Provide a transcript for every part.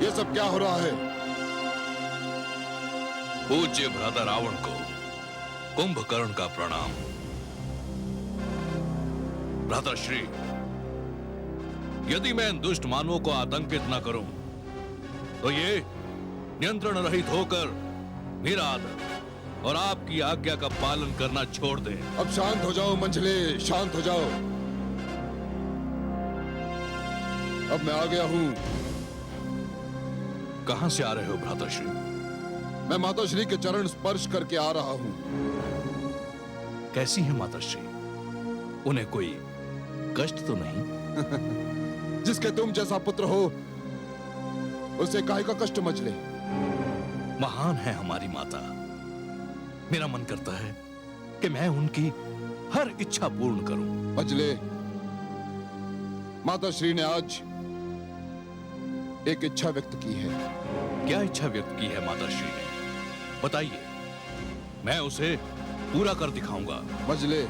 ये सब क्या हो रहा है? पूज्य भ्राता रावण को कुंभकर्ण का प्रणाम। भ्राताश्री, यदि मैं इन दुष्ट मानवों को आतंकित न करूं, तो ये नियंत्रण रहित होकर मेरा आदर और आपकी आज्ञा का पालन करना छोड़ दें। अब शांत हो जाओ मंझले, शांत हो जाओ। अब मैं आ गया हूं। कहां से आ रहे हो भ्राताश्री? मैं माताश्री के चरण स्पर्श करके आ रहा हूं। कैसी है माताश्री? उन्हें कोई कष्ट तो नहीं? जिसके तुम जैसा पुत्र हो उसे काहे का कष्ट मंझले? महान है हमारी माता। मेरा मन करता है कि मैं उनकी हर इच्छा पूर्ण करूं। मंझले, माताश्री ने आज एक इच्छा व्यक्त की है। क्या इच्छा व्यक्त की है माताश्री ने? बताइए, मैं उसे पूरा कर दिखाऊंगा। मंझले,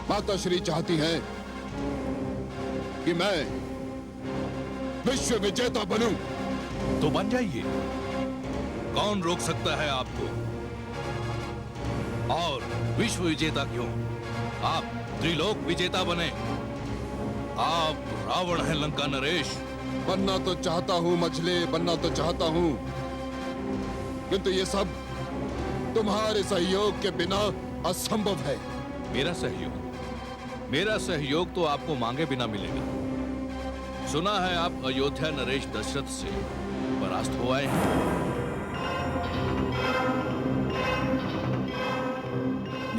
माताश्री चाहती हैं कि मैं विश्व विजेता बनूं। तो बन जाइए, कौन रोक सकता है आपको? और विश्व विजेता क्यों, आप त्रिलोक विजेता बने। आप रावण हैं लंका नरेश। बनना तो चाहता हूं मंझले, बनना तो चाहता हूं, किंतु ये सब तुम्हारे सहयोग के बिना असंभव है। मेरा सहयोग तो आपको मांगे बिना मिलेगा। सुना है आप अयोध्या नरेश दशरथ से परास्त हो आए हैं।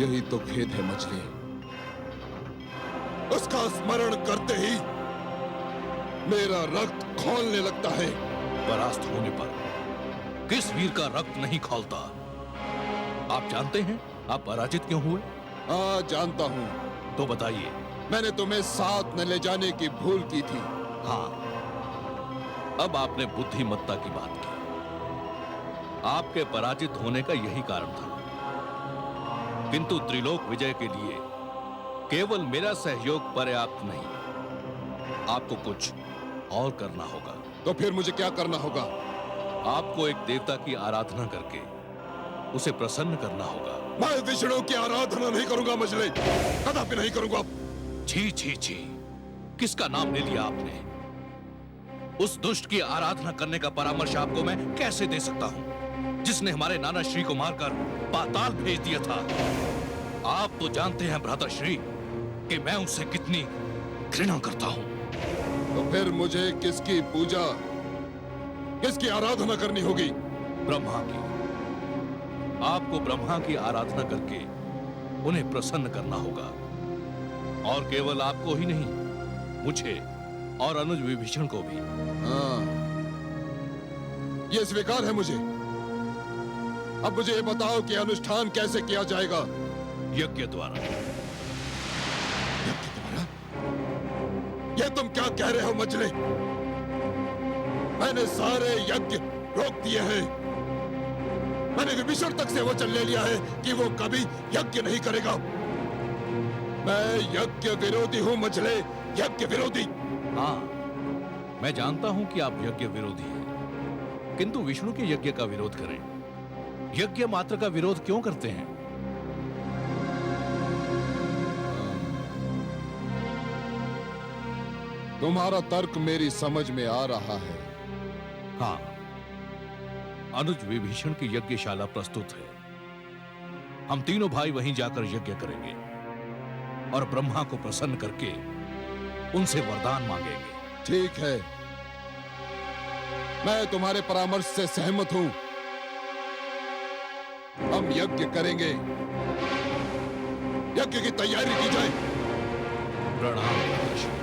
यही तो खेद है मंझले। उसका स्मरण करते ही मेरा रक्त खौलने लगता है। परास्त होने पर किस वीर का रक्त नहीं खौलता? आप जानते हैं आप पराजित क्यों हुए? हाँ, जानता हूं। तो बताइए। मैंने तुम्हें साथ न ले जाने की भूल की थी। हाँ, अब आपने बुद्धिमत्ता की बात की। आपके पराजित होने का यही कारण था। किंतु त्रिलोक विजय के लिए केवल मेरा सहयोग पर्याप्त नहीं, आपको कुछ और करना होगा। तो फिर मुझे क्या करना होगा? आपको एक देवता की आराधना करके उसे प्रसन्न करना होगा। मैं विष्णु की आराधना नहीं करूंगा मंझले, कदापि नहीं करूंगा। छी छी छी, किसका नाम ले लिया आपने? उस दुष्ट की आराधना करने का परामर्श आपको मैं कैसे दे सकता हूं, जिसने हमारे नाना श्री को मारकर पाताल भेज दिया था। आप तो जानते हैं भ्राताश्री कि मैं उससे कितनी घृणा करता हूं। तो फिर मुझे किसकी पूजा, किसकी आराधना करनी होगी? ब्रह्मा की। आपको ब्रह्मा की आराधना करके उन्हें प्रसन्न करना होगा। और केवल आपको ही नहीं, मुझे और अनुज विभीषण को भी। हाँ, ये स्वीकार है मुझे। अब मुझे ये बताओ कि अनुष्ठान कैसे किया जाएगा? यज्ञ द्वारा। यज्ञ द्वारा? ये तुम क्या कह रहे हो मंझले? मैंने सारे यज्ञ रोक दिए हैं। मैंने विभीषण तक से वचन ले लिया है कि वो कभी यज्ञ नहीं करेगा। मैं यज्ञ विरोधी हूं मंझले, यज्ञ विरोधी। हाँ, मैं जानता हूं कि आप यज्ञ विरोधी हैं, किंतु विष्णु के यज्ञ का विरोध करें यज्ञ मात्र का विरोध क्यों करते हैं? तुम्हारा तर्क मेरी समझ में आ रहा है। हाँ, अनुज विभीषण की यज्ञशाला प्रस्तुत है। हम तीनों भाई वहीं जाकर यज्ञ करेंगे और ब्रह्मा को प्रसन्न करके उनसे वरदान मांगेंगे। ठीक है, मैं तुम्हारे परामर्श से सहमत हूं। हम यज्ञ करेंगे। यज्ञ की तैयारी की जाए। प्रणाम महर्षि।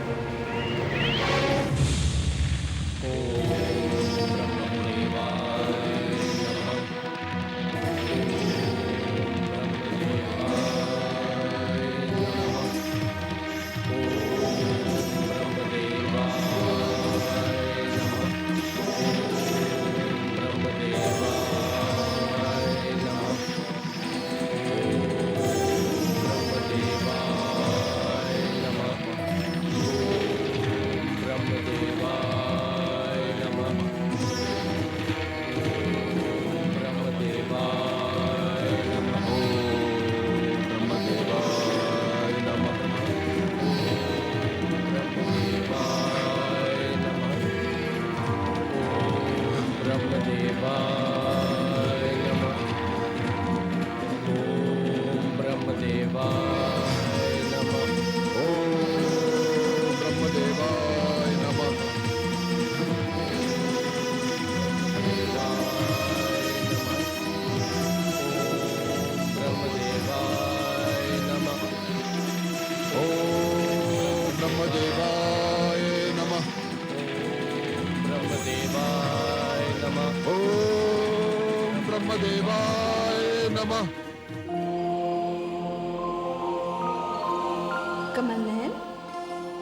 कमल नयन,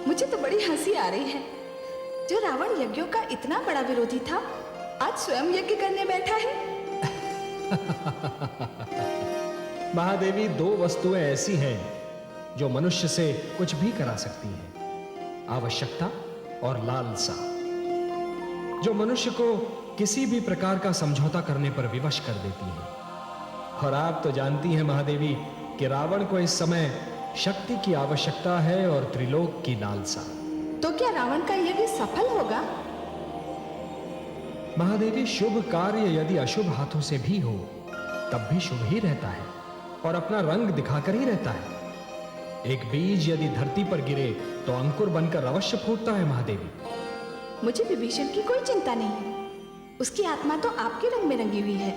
मुझे तो बड़ी हंसी आ रही है। जो रावण यज्ञों का इतना बड़ा विरोधी था, आज स्वयं यज्ञ करने बैठा है। महादेवी, दो वस्तुएं ऐसी हैं जो मनुष्य से कुछ भी करा सकती हैं, आवश्यकता और लालसा, जो मनुष्य को किसी भी प्रकार का समझौता करने पर विवश कर देती है। और आप तो जानती हैं महादेवी कि रावण को इस समय शक्ति की आवश्यकता है और त्रिलोक की लालसा। तो क्या रावण का यज्ञ सफल होगा? महादेवी, शुभ कार्य यदि अशुभ हाथों से भी हो तब भी शुभ ही रहता है और अपना रंग दिखाकर ही रहता है। एक बीज यदि धरती पर गिरे तो अंकुर बनकर अवश्य फूटता है महादेवी। मुझे विभीषण की कोई चिंता नहीं है। उसकी आत्मा तो आपके रंग में रंगी हुई है,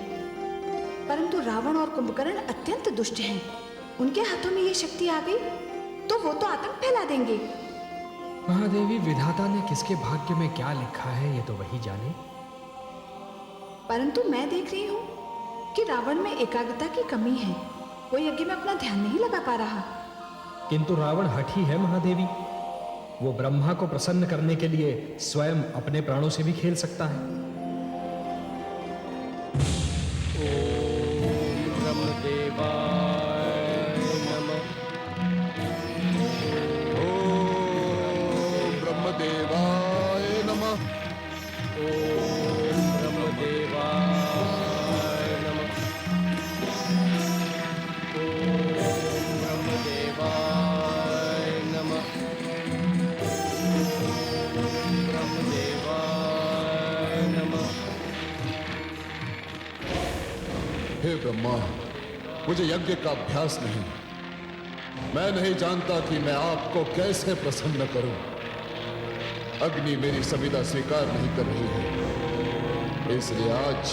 परंतु रावण और कुंभकर्ण अत्यंत दुष्ट हैं। उनके हाथों में ये शक्ति आ गई तो वो तो आतंक फैला देंगे। महादेवी, विधाता ने किसके भाग्य में क्या लिखा है ये तो वही जाने। परंतु मैं देख रही हूँ कि रावण में एकाग्रता की कमी है। वो यज्ञ में अपना ध्यान नहीं लगा पा रहा। किंतु रावण हठी है महादेवी। वो ब्रह्मा को प्रसन्न करने के लिए स्वयं अपने प्राणों से भी खेल सकता है। हे ब्रह्मा, मुझे यज्ञ का अभ्यास नहीं। मैं नहीं जानता कि मैं आपको कैसे प्रसन्न करूं। अग्नि मेरी संविदा स्वीकार नहीं कर रही है, इसलिए आज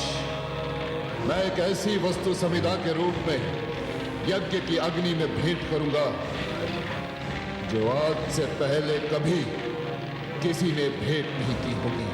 मैं एक ऐसी वस्तु संविदा के रूप में यज्ञ की अग्नि में भेंट करूंगा जो आज से पहले कभी किसी ने भेंट नहीं की होगी।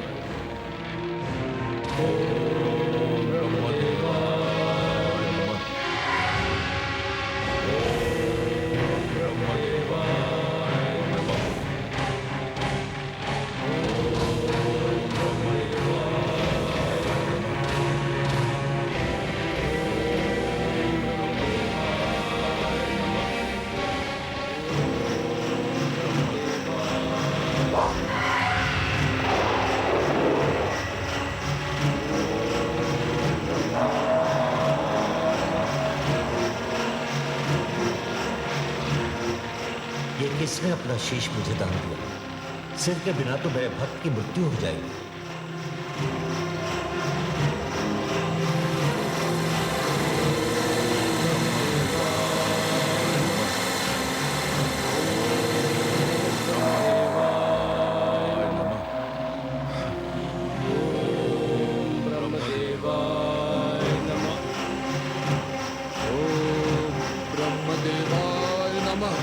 जिसने अपना शीश मुझे दान दिया, सिर के बिना तो मेरे भक्त की मृत्यु हो जाएगी। ब्रह्मदेवाय नमः।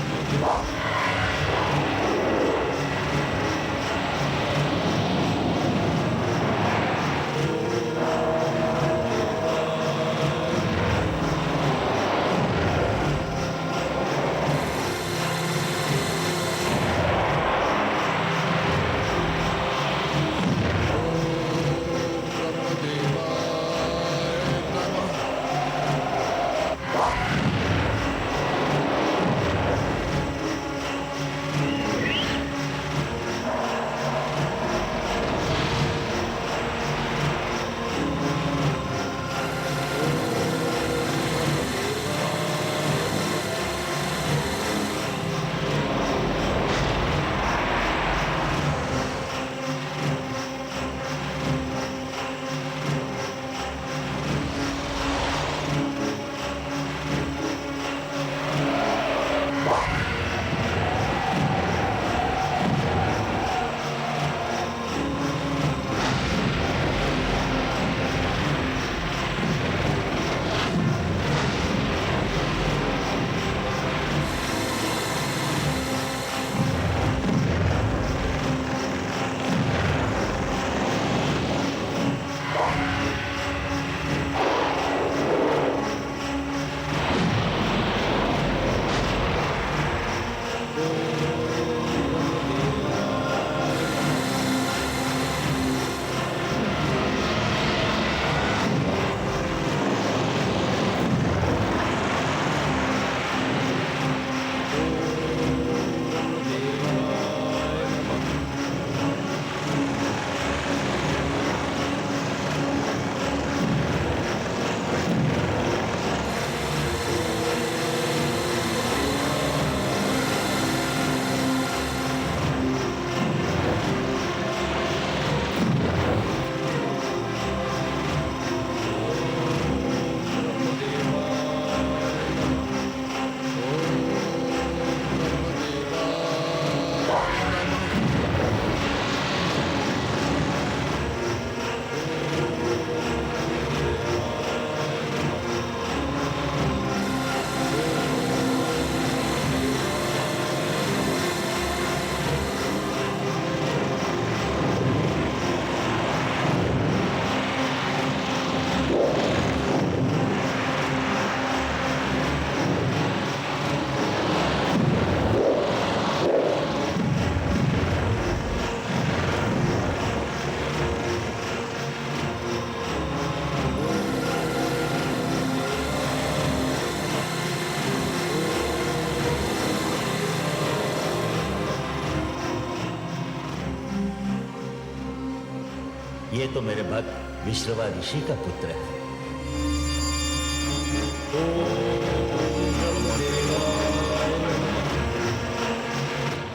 ये तो मेरे भक्त विश्रवा ऋषि का पुत्र है।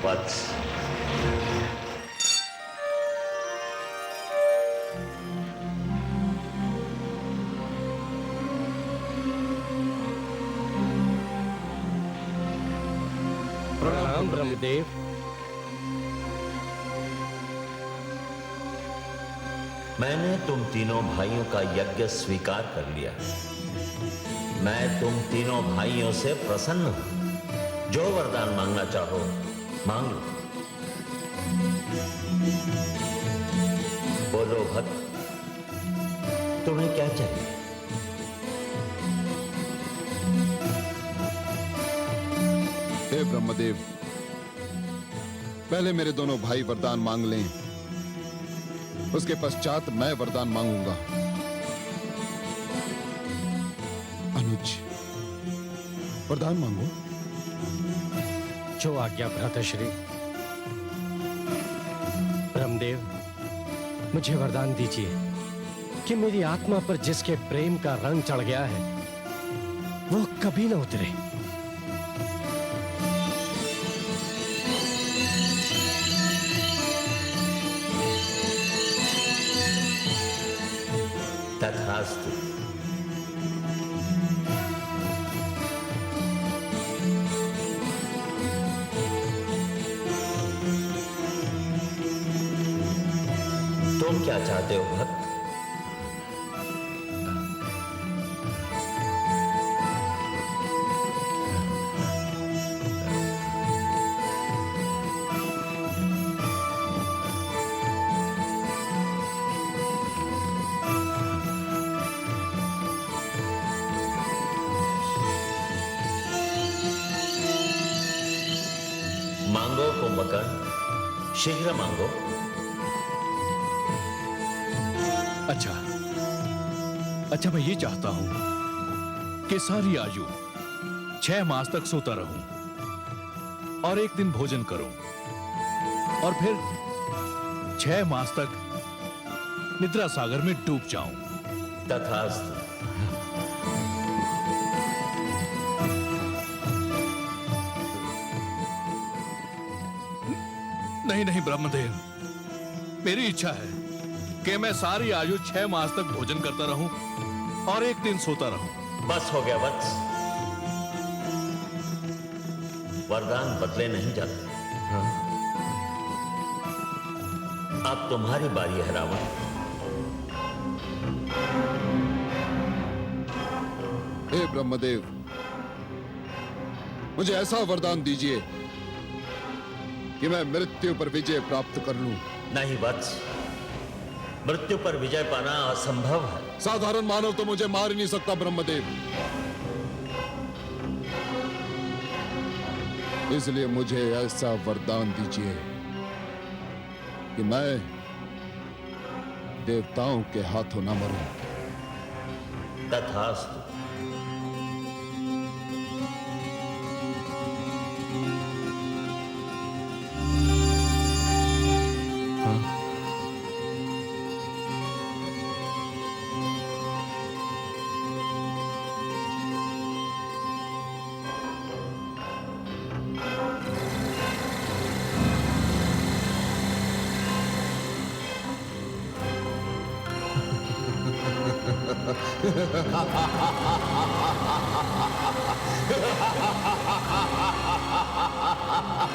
वत्स, प्रणाम ब्रह्मदेव। मैंने तुम तीनों भाइयों का यज्ञ स्वीकार कर लिया। मैं तुम तीनों भाइयों से प्रसन्न हूं। जो वरदान मांगना चाहो मांग लो। बोलो भक्त, तुम्हें क्या चाहिए? हे ब्रह्मदेव, पहले मेरे दोनों भाई वरदान मांग लें, उसके पश्चात मैं वरदान मांगूंगा। अनुज, वरदान मांगो। जो आज्ञा भ्राताश्री। ब्रह्मदेव, मुझे वरदान दीजिए कि मेरी आत्मा पर जिसके प्रेम का रंग चढ़ गया है वो कभी न उतरे। तथास्तु। तुम क्या चाहते हो भक्त? मांगो कुंभकर्ण, शीघ्र मांगो। अच्छा मैं ये चाहता हूं कि सारी आयु 6 मास तक सोता रहूं और एक दिन भोजन करूं और फिर 6 मास तक निद्रा सागर में डूब जाऊं। तथास्तु। नहीं ब्रह्मदेव, मेरी इच्छा है कि मैं सारी आयु 6 मास तक भोजन करता रहूं और एक दिन सोता रहूं। बस हो गया वत्स, वरदान बदले नहीं जाते। अब तुम्हारी बारी है रावण। हे ब्रह्मदेव, मुझे ऐसा वरदान दीजिए कि मैं मृत्यु पर विजय प्राप्त कर लूं। नहीं वत्स, मृत्यु पर विजय पाना असंभव है। साधारण मानव तो मुझे मार ही नहीं सकता ब्रह्मदेव, इसलिए मुझे ऐसा वरदान दीजिए कि मैं देवताओं के हाथों न मरूं। तथास्तु।